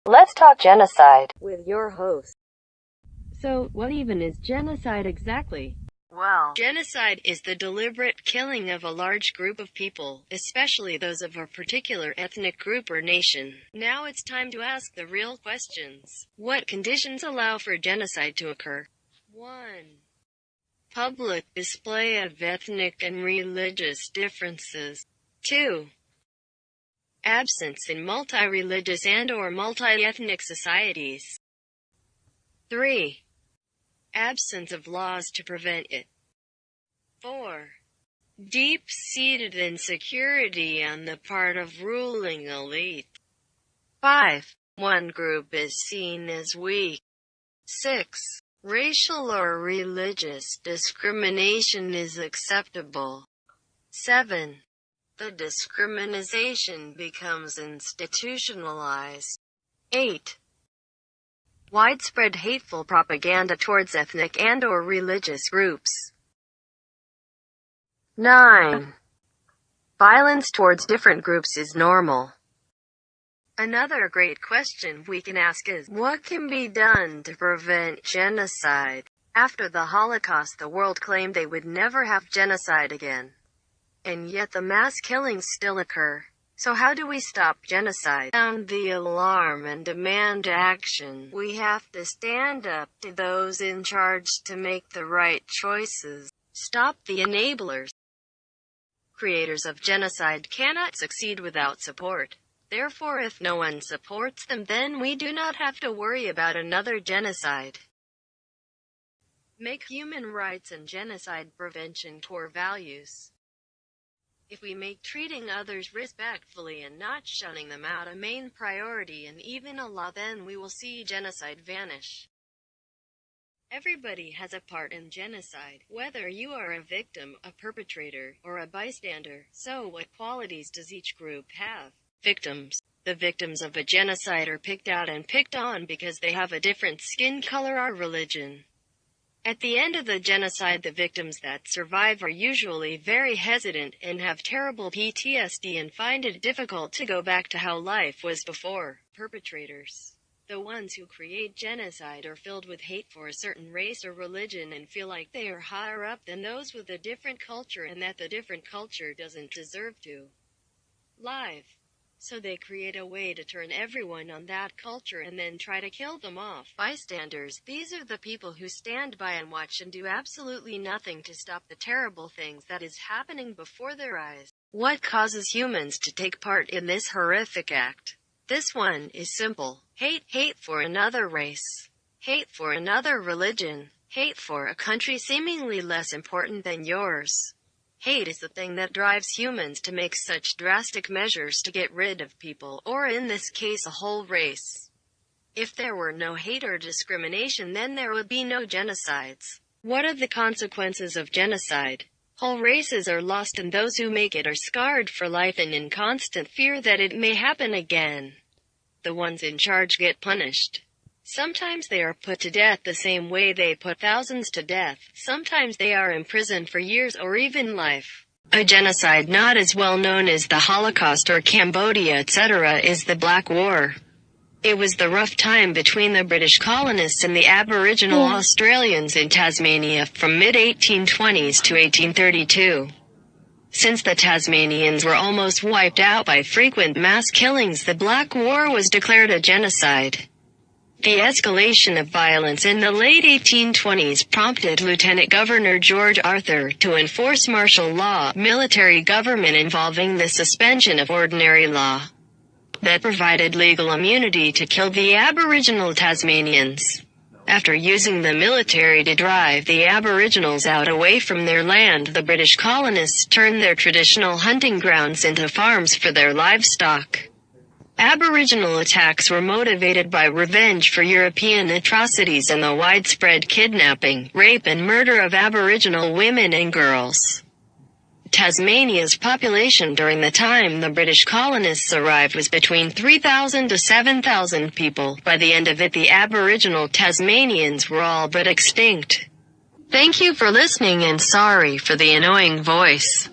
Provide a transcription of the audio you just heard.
Let's talk genocide with your host. So, what even is genocide exactly? Well, genocide is the deliberate killing of a large group of people, especially those of a particular ethnic group or nation. Now it's time to ask the real questions. What conditions allow for genocide to occur? 1. Public display of ethnic and religious differences. 2. Absence in multi-religious and/or multi-ethnic societies. 3. Absence of laws to prevent it. 4. Deep-seated insecurity on the part of ruling elite. 5. One group is seen as weak. 6. Racial or religious discrimination is acceptable. 7. The discrimination becomes institutionalized. 8. Widespread hateful propaganda towards ethnic and/or religious groups. 9. Violence towards different groups is normal. Another great question we can ask is, what can be done to prevent genocide? After the Holocaust, the world claimed they would never have genocide again. And yet the mass killings still occur. So how do we stop genocide? Sound the alarm and demand action. We have to stand up to those in charge to make the right choices. Stop the enablers. Creators of genocide cannot succeed without support. Therefore, if no one supports them, then we do not have to worry about another genocide. Make human rights and genocide prevention core values. If we make treating others respectfully and not shunning them out a main priority and even a law, then we will see genocide vanish. Everybody has a part in genocide, whether you are a victim, a perpetrator, or a bystander. So what qualities does each group have? Victims. The victims of a genocide are picked out and picked on because they have a different skin color or religion. At the end of the genocide, the victims that survive are usually very hesitant and have terrible PTSD and find it difficult to go back to how life was before. Perpetrators. The ones who create genocide are filled with hate for a certain race or religion and feel like they are higher up than those with a different culture and that the different culture doesn't deserve to live. So they create a way to turn everyone on that culture and then try to kill them off. Bystanders. These are the people who stand by and watch and do absolutely nothing to stop the terrible things that is happening before their eyes. What causes humans to take part in this horrific act? This one is simple. Hate. Hate for another race. Hate for another religion. Hate for a country seemingly less important than yours. Hate is the thing that drives humans to make such drastic measures to get rid of people, or in this case a whole race. If there were no hate or discrimination, then there would be no genocides. What are the consequences of genocide? Whole races are lost and those who make it are scarred for life and in constant fear that it may happen again. The ones in charge get punished. Sometimes they are put to death the same way they put thousands to death. Sometimes they are imprisoned for years or even life. A genocide not as well known as the Holocaust or Cambodia etc. is the Black War. It was the rough time between the British colonists and the Aboriginal Australians in Tasmania from mid-1820s to 1832. Since the Tasmanians were almost wiped out by frequent mass killings, the Black War was declared a genocide. The escalation of violence in the late 1820s prompted Lieutenant Governor George Arthur to enforce martial law, military government involving the suspension of ordinary law, that provided legal immunity to kill the Aboriginal Tasmanians. After using the military to drive the Aboriginals out away from their land, the British colonists turned their traditional hunting grounds into farms for their livestock. Aboriginal attacks were motivated by revenge for European atrocities and the widespread kidnapping, rape and murder of Aboriginal women and girls. Tasmania's population during the time the British colonists arrived was between 3,000 to 7,000 people. By the end of it, the Aboriginal Tasmanians were all but extinct. Thank you for listening and sorry for the annoying voice.